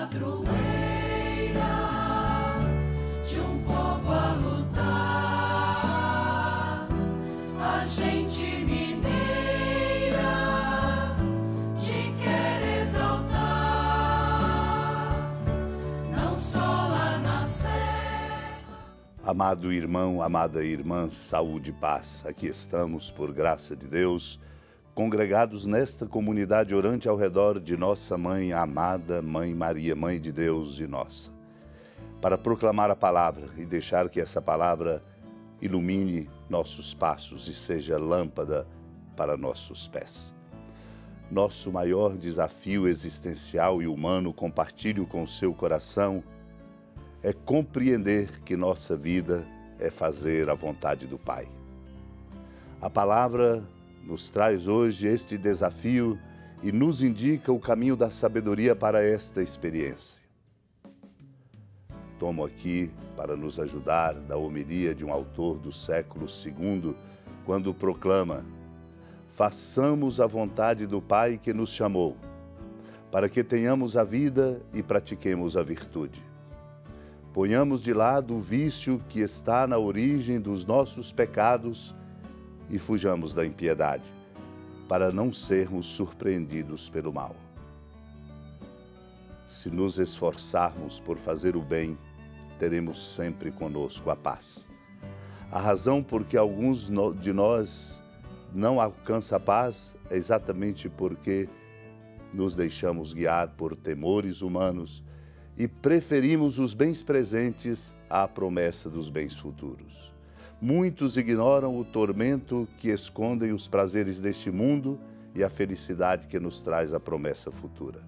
padroeira de um povo a lutar, a gente mineira te quer exaltar, não só lá na serra. Amado irmão, amada irmã, saúde e paz. Aqui estamos, por graça de Deus, congregados nesta comunidade orante ao redor de nossa mãe, a amada Mãe Maria, Mãe de Deus e nossa, para proclamar a palavra e deixar que essa palavra ilumine nossos passos e seja lâmpada para nossos pés. Nosso maior desafio existencial e humano, compartilho com o seu coração, é compreender que nossa vida é fazer a vontade do Pai. A palavra nos traz hoje este desafio e nos indica o caminho da sabedoria para esta experiência. Tomo aqui, para nos ajudar, da homilia de um autor do século II, quando proclama: façamos a vontade do Pai que nos chamou, para que tenhamos a vida e pratiquemos a virtude. Ponhamos de lado o vício que está na origem dos nossos pecados e fujamos da impiedade, para não sermos surpreendidos pelo mal. Se nos esforçarmos por fazer o bem, teremos sempre conosco a paz. A razão por que alguns de nós não alcançam a paz é exatamente porque nos deixamos guiar por temores humanos e preferimos os bens presentes à promessa dos bens futuros. Muitos ignoram o tormento que escondem os prazeres deste mundo e a felicidade que nos traz a promessa futura.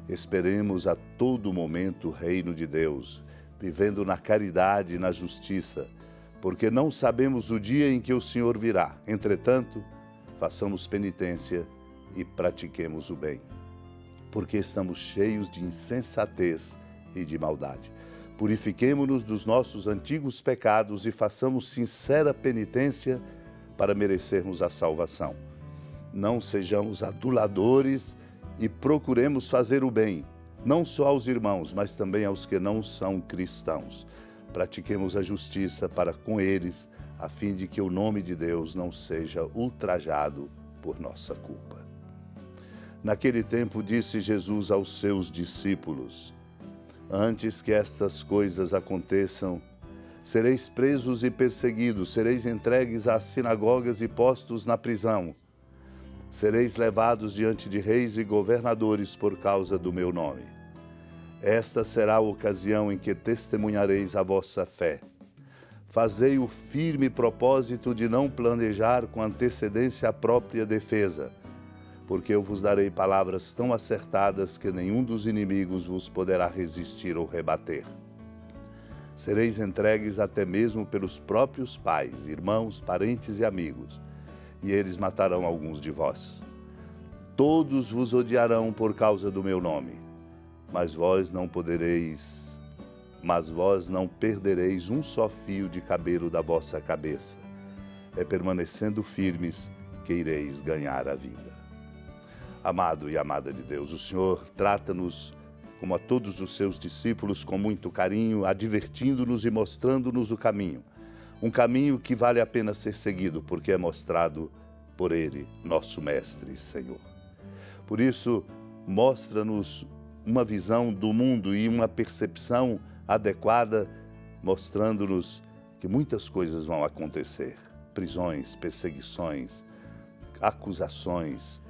Esperemos a todo momento o reino de Deus, vivendo na caridade e na justiça, porque não sabemos o dia em que o Senhor virá. Entretanto, façamos penitência e pratiquemos o bem, porque estamos cheios de insensatez e de maldade. Purifiquemo-nos dos nossos antigos pecados e façamos sincera penitência para merecermos a salvação. Não sejamos aduladores e procuremos fazer o bem, não só aos irmãos, mas também aos que não são cristãos. Pratiquemos a justiça para com eles, a fim de que o nome de Deus não seja ultrajado por nossa culpa. Naquele tempo disse Jesus aos seus discípulos: antes que estas coisas aconteçam, sereis presos e perseguidos, sereis entregues às sinagogas e postos na prisão. Sereis levados diante de reis e governadores por causa do meu nome. Esta será a ocasião em que testemunhareis a vossa fé. Fazei o firme propósito de não planejar com antecedência a própria defesa, porque eu vos darei palavras tão acertadas que nenhum dos inimigos vos poderá resistir ou rebater. Sereis entregues até mesmo pelos próprios pais, irmãos, parentes e amigos, e eles matarão alguns de vós. Todos vos odiarão por causa do meu nome, mas vós não perdereis um só fio de cabelo da vossa cabeça. É permanecendo firmes que ireis ganhar a vida. Amado e amada de Deus, o Senhor trata-nos, como a todos os seus discípulos, com muito carinho, advertindo-nos e mostrando-nos o caminho. Um caminho que vale a pena ser seguido, porque é mostrado por Ele, nosso Mestre e Senhor. Por isso, mostra-nos uma visão do mundo e uma percepção adequada, mostrando-nos que muitas coisas vão acontecer. Prisões, perseguições, acusações,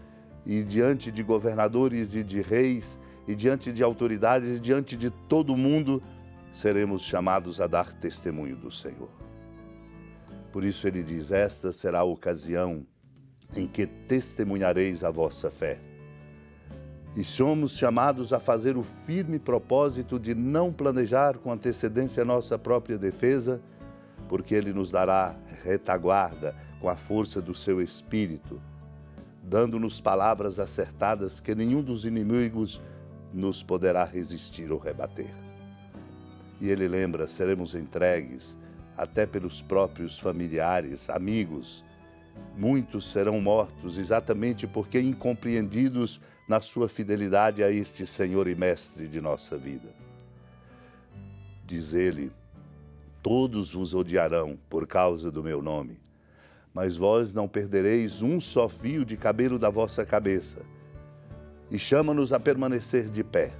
e diante de governadores e de reis, e diante de autoridades, e diante de todo mundo, seremos chamados a dar testemunho do Senhor. Por isso ele diz: esta será a ocasião em que testemunhareis a vossa fé. E somos chamados a fazer o firme propósito de não planejar com antecedência a nossa própria defesa, porque Ele nos dará retaguarda com a força do seu Espírito, dando-nos palavras acertadas que nenhum dos inimigos nos poderá resistir ou rebater. E ele lembra: seremos entregues até pelos próprios familiares, amigos. Muitos serão mortos exatamente porque, incompreendidos na sua fidelidade a este Senhor e Mestre de nossa vida. Diz ele: todos vos odiarão por causa do meu nome, mas vós não perdereis um só fio de cabelo da vossa cabeça. E chama-nos a permanecer de pé.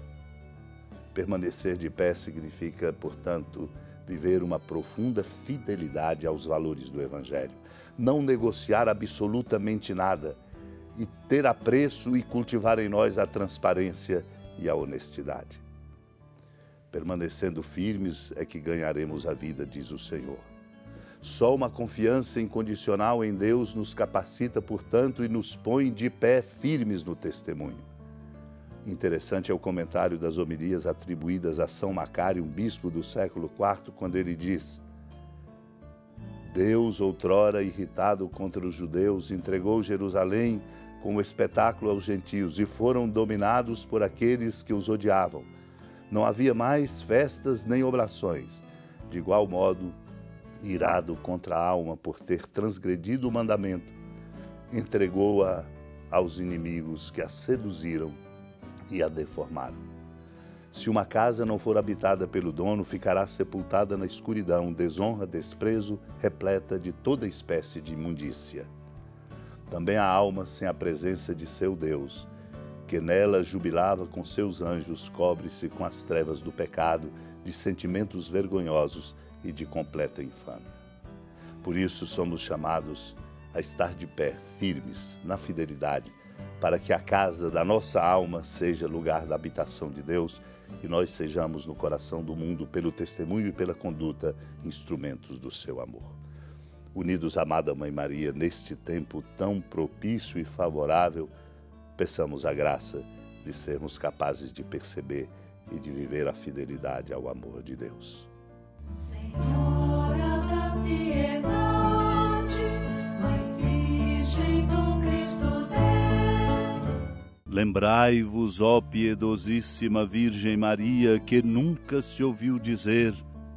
Permanecer de pé significa, portanto, viver uma profunda fidelidade aos valores do Evangelho. Não negociar absolutamente nada e ter apreço e cultivar em nós a transparência e a honestidade. Permanecendo firmes é que ganharemos a vida, diz o Senhor. Só uma confiança incondicional em Deus nos capacita, portanto, e nos põe de pé firmes no testemunho. Interessante é o comentário das homilias atribuídas a São Macário, um bispo do século IV, quando ele diz: Deus, outrora irritado contra os judeus, entregou Jerusalém como espetáculo aos gentios e foram dominados por aqueles que os odiavam. Não havia mais festas nem oblações. De igual modo, irado contra a alma por ter transgredido o mandamento, entregou-a aos inimigos que a seduziram e a deformaram. Se uma casa não for habitada pelo dono, ficará sepultada na escuridão, desonra, desprezo, repleta de toda espécie de imundícia. Também a alma sem a presença de seu Deus, que nela jubilava com seus anjos, cobre-se com as trevas do pecado, de sentimentos vergonhosos e de completa infâmia. Por isso somos chamados a estar de pé, firmes, na fidelidade, para que a casa da nossa alma seja lugar da habitação de Deus e nós sejamos no coração do mundo, pelo testemunho e pela conduta, instrumentos do seu amor. Unidos à amada Mãe Maria, neste tempo tão propício e favorável, peçamos a graça de sermos capazes de perceber e de viver a fidelidade ao amor de Deus. Senhora da piedade, Mãe Virgem do Cristo Deus. Lembrai-vos, ó piedosíssima Virgem Maria, que nunca se ouviu dizer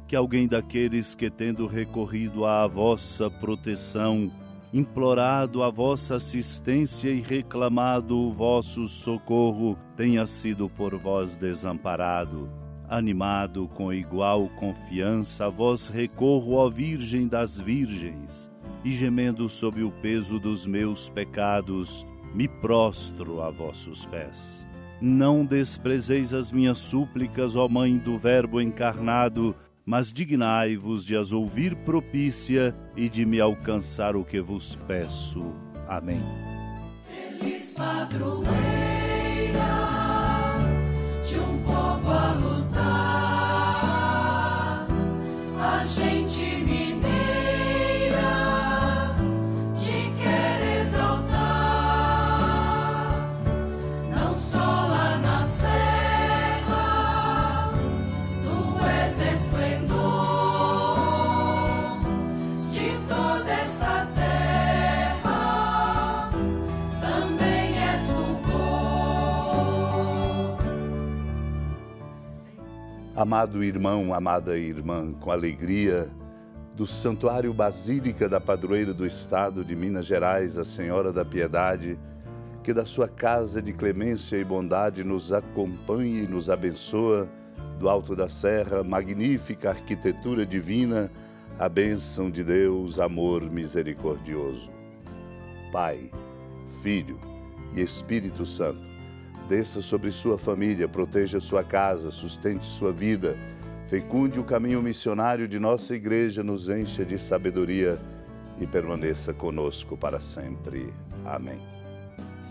que alguém daqueles que, tendo recorrido à vossa proteção, implorado a vossa assistência e reclamado o vosso socorro, tenha sido por vós desamparado. Animado com igual confiança, a vós recorro, ó Virgem das Virgens, e gemendo sob o peso dos meus pecados, me prostro a vossos pés. Não desprezeis as minhas súplicas, ó Mãe do Verbo encarnado, mas dignai-vos de as ouvir propícia e de me alcançar o que vos peço. Amém. Feliz padroeira de um povo a lutar, a gente mineira te quer exaltar, não só lá na serra, tu és esplendor de toda esta terra, também és fulgor. Amado irmão, amada irmã, com alegria do Santuário Basílica da Padroeira do Estado de Minas Gerais, a Senhora da Piedade, que da sua casa de clemência e bondade nos acompanhe e nos abençoa, do alto da serra, magnífica arquitetura divina, a bênção de Deus, amor misericordioso. Pai, Filho e Espírito Santo, desça sobre sua família, proteja sua casa, sustente sua vida, fecunde o caminho missionário de nossa igreja, nos encha de sabedoria e permaneça conosco para sempre. Amém.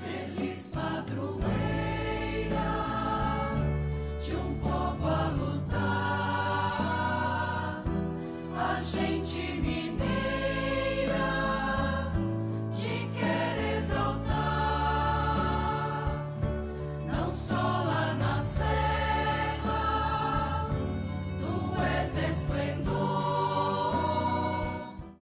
Feliz padroeira